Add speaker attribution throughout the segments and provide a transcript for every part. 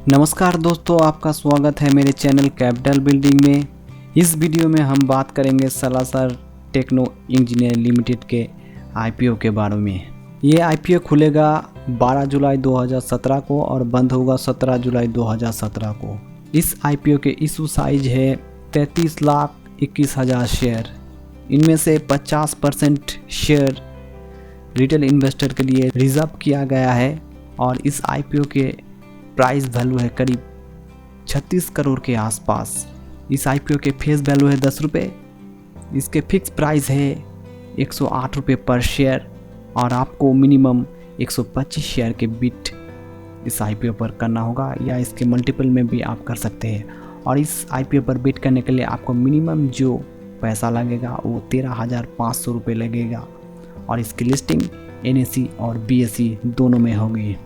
Speaker 1: नमस्कार दोस्तों, आपका स्वागत है मेरे चैनल कैपिटल बिल्डिंग में। इस वीडियो में हम बात करेंगे सालासर टेक्नो इंजीनियर लिमिटेड के आईपीओ के बारे में। ये आईपीओ खुलेगा 12 जुलाई 2017 को और बंद होगा 17 जुलाई 2017 को। इस आईपीओ के इशू साइज है 33,21,000 शेयर। इनमें से 50% शेयर रिटेल इन्वेस्टर के लिए रिजर्व किया गया है और इस आईपीओ के प्राइस वैल्यू है करीब 36 करोड़ के आसपास। इस आईपीओ के फेस वैल्यू है 10 रुपये। इसके फिक्स प्राइस है 108 रुपये पर शेयर और आपको मिनिमम 125 शेयर के बिट इस आईपीओ पर करना होगा या इसके मल्टीपल में भी आप कर सकते हैं। और इस आईपीओ पर बिट करने के लिए आपको मिनिमम जो पैसा लगेगा वो 13,500 रुपये लगेगा और इसकी लिस्टिंग NSE और BSE दोनों में होगी।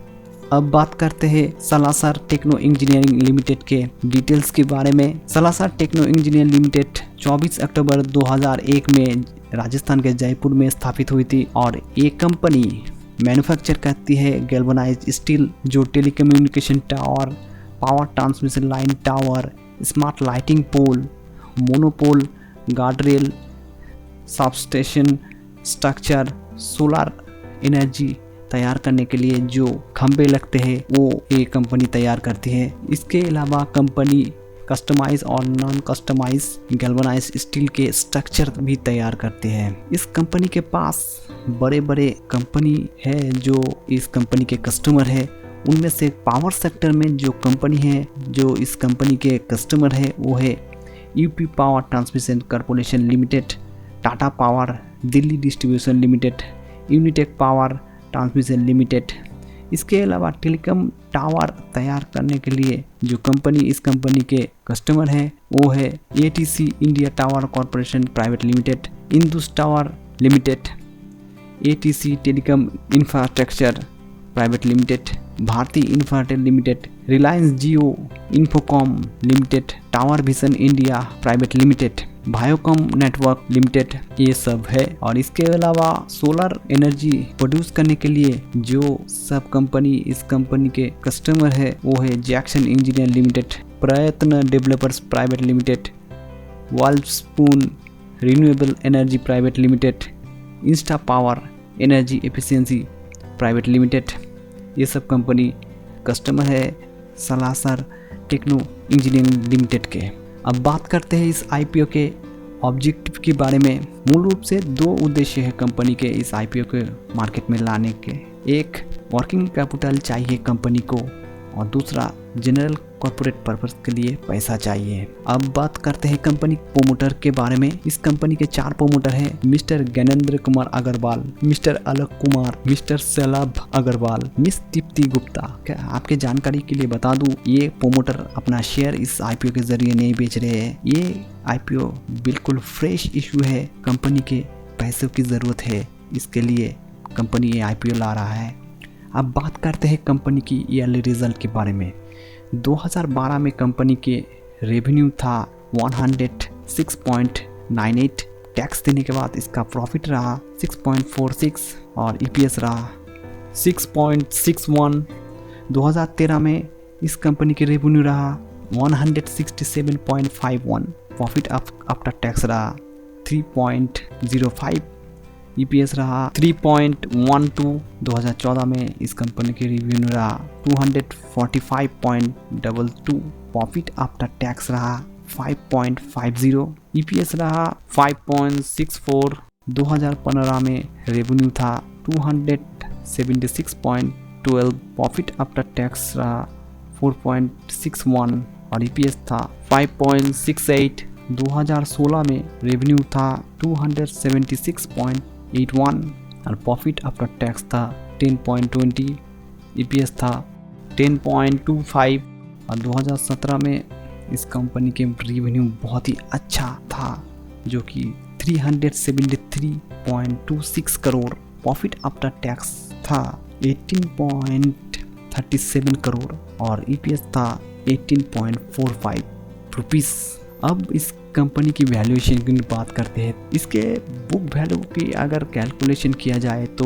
Speaker 1: अब बात करते हैं सालासर टेक्नो इंजीनियरिंग लिमिटेड के डिटेल्स के बारे में। सालासर टेक्नो इंजीनियर लिमिटेड 24 अक्टूबर 2001 में राजस्थान के जयपुर में स्थापित हुई थी और ये कंपनी मैन्युफैक्चर करती है गैल्वनाइज्ड स्टील जो telecommunication tower, power transmission line tower, smart lighting pole, monopole, guardrail, substation structure, solar energy तैयार करने के लिए जो खंभे लगते हैं वो ये कंपनी तैयार करती है। इसके अलावा कंपनी कस्टमाइज और नॉन कस्टमाइज गैल्वनाइज्ड स्टील के स्ट्रक्चर भी तैयार करती है। इस कंपनी के पास बड़े बड़े कंपनी है जो इस कंपनी के कस्टमर है। उनमें से पावर सेक्टर में जो कंपनी है जो इस कंपनी के कस्टमर है वो है UP power transmission corporation limited, Tata power, Delhi distribution limited, Unitech power transmission limited. इसके अलावा टेलीकॉम टावर तैयार करने के लिए जो कंपनी इस कंपनी के कस्टमर है वो है ATC India tower corporation private limited, Indus tower limited, ATC telecom infrastructure private limited, Bharti Infratel limited, Reliance Jio Infocomm limited, tower vision India private limited, Biocom network limited, ये सब है। और इसके अलावा सोलर एनर्जी प्रोड्यूस करने के लिए जो सब कंपनी इस कंपनी के कस्टमर है वो है Jakson engineer limited, Prayatna developers private limited, Welspun renewable energy private limited, insta power energy efficiency private limited. ये सब कंपनी कस्टमर है सालासर टेक्नो इंजीनियरिंग लिमिटेड के। अब बात करते हैं इस आईपीओ के ऑब्जेक्टिव के बारे में। मूल रूप से दो उद्देश्य है कंपनी के इस आईपीओ के मार्केट में लाने के। एक, वर्किंग कैपिटल चाहिए कंपनी को और दूसरा, जनरल कॉर्पोरेट पर्पस के लिए पैसा चाहिए। अब बात करते हैं कंपनी प्रोमोटर के बारे में। इस कंपनी के 4 प्रोमोटर हैं, mister Gyanendra Kumar Agarwal, mister Alak Kumar, mister Sailabh Agarwal, miss Deepti Gupta. क्या आपके जानकारी के लिए बता दूं, ये प्रोमोटर अपना शेयर इस आईपीओ के जरिए नहीं बेच रहे हैं। ये आईपीओ बिल्कुल फ्रेश इशू है, कंपनी के पैसों की जरूरत है, इसके लिए कंपनी ये आईपीओ ला रहा है। अब बात करते हैं कंपनी की ईयरली रिजल्ट के बारे में। 2012 में कंपनी के रेवेन्यू था 106.98, टैक्स देने के बाद इसका प्रॉफिट रहा 6.46 और EPS रहा 6.61। 2013 में इस कंपनी के रेवेन्यू रहा 167.51, प्रॉफिट आफ्टर टैक्स रहा 3.05, EPS रहा 3.12। 2014 में इस कंपनी की रेवेन्यू रहा 245.22, प्रॉफिट आफ्टर टैक्स रहा 5.50, EPS रहा 5.64। 2015 में रेवेन्यू था 276.12, प्रॉफिट आफ्टर टैक्स रहा 4.61 और EPS था 5.68। 2016 में रेवेन्यू था 276.81 और प्रॉफिट आफ्टर टैक्स था 10.20, EPS था 10.25। और 2017 में इस कंपनी के रेवेन्यू बहुत ही अच्छा था जो कि 373.26 करोड़, प्रॉफिट आफ्टर टैक्स था 18.37 करोड़ और EPS था 18.45 रुपीस। अब इस कंपनी की वैल्यूएशन की बात करते हैं। इसके बुक वैल्यू की अगर कैलकुलेशन किया जाए तो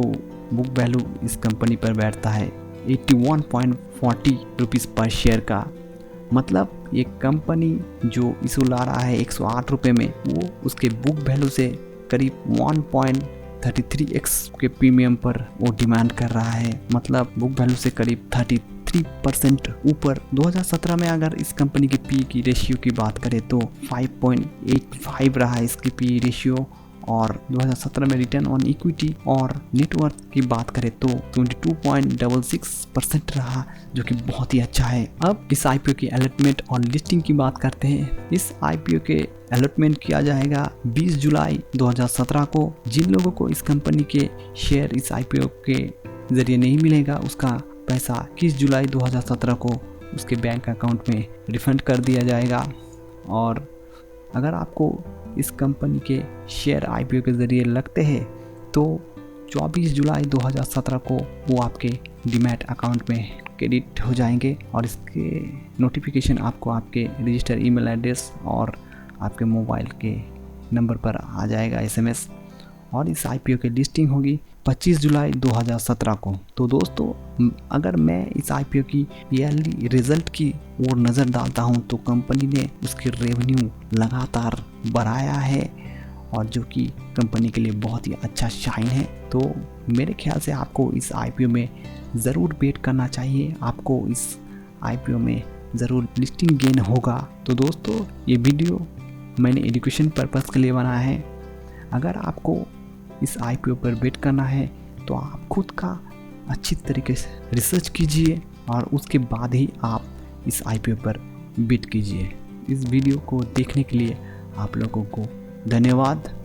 Speaker 1: बुक वैल्यू इस कंपनी पर बैठता है 81.40 रुपीज़ पर शेयर का। मतलब ये कंपनी जो इशू ला रहा है 108 रुपये में, वो उसके बुक वैल्यू से करीब 1.33x के प्रीमियम पर वो डिमांड कर रहा है। मतलब बुक वैल्यू से करीब 33% ऊपर। 2017 में अगर इस कंपनी की पी की रेशियो की बात करें तो 5.85 रहा है इसकी पी रेशियो, और 2017 में रिटर्न ऑन इक्विटी और नेटवर्थ की बात करें तो 22.66% रहा, जो कि बहुत ही अच्छा है। अब इस आईपीओ की अलॉटमेंट और लिस्टिंग की बात करते हैं। इस आईपीओ के अलॉटमेंट किया जाएगा 20 जुलाई 2017 को। जिन लोगों को इस कंपनी के शेयर इस आईपीओ के जरिए नहीं मिलेगा, उसका पैसा 21 जुलाई 2017 को उसके बैंक अकाउंट में रिफंड कर दिया जाएगा। और अगर आपको इस कंपनी के शेयर आईपीओ के ज़रिए लगते हैं तो 24 जुलाई 2017 को वो आपके डीमैट अकाउंट में क्रेडिट हो जाएंगे, और इसके नोटिफिकेशन आपको आपके रजिस्टर ईमेल एड्रेस और आपके मोबाइल के नंबर पर आ जाएगा SMS। और इस आईपीओ की लिस्टिंग होगी 25 जुलाई 2017 को। तो दोस्तों, अगर मैं इस आईपीओ की ईयरली रिजल्ट की ओर नज़र डालता हूं तो कंपनी ने उसके रेवेन्यू लगातार बढ़ाया है, और जो कि कंपनी के लिए बहुत ही अच्छा शाइन है। तो मेरे ख्याल से आपको इस आईपीओ में ज़रूर बेट करना चाहिए। आपको इस आईपीओ में ज़रूर लिस्टिंग गेन होगा। तो दोस्तों, ये वीडियो मैंने एजुकेशन पर्पज़ के लिए बनाया है। अगर आपको इस आईपीओ पर बेट करना है तो आप खुद का अच्छी तरीके से रिसर्च कीजिए, और उसके बाद ही आप इस आईपीओ पर बेट कीजिए। इस वीडियो को देखने के लिए आप लोगों को धन्यवाद।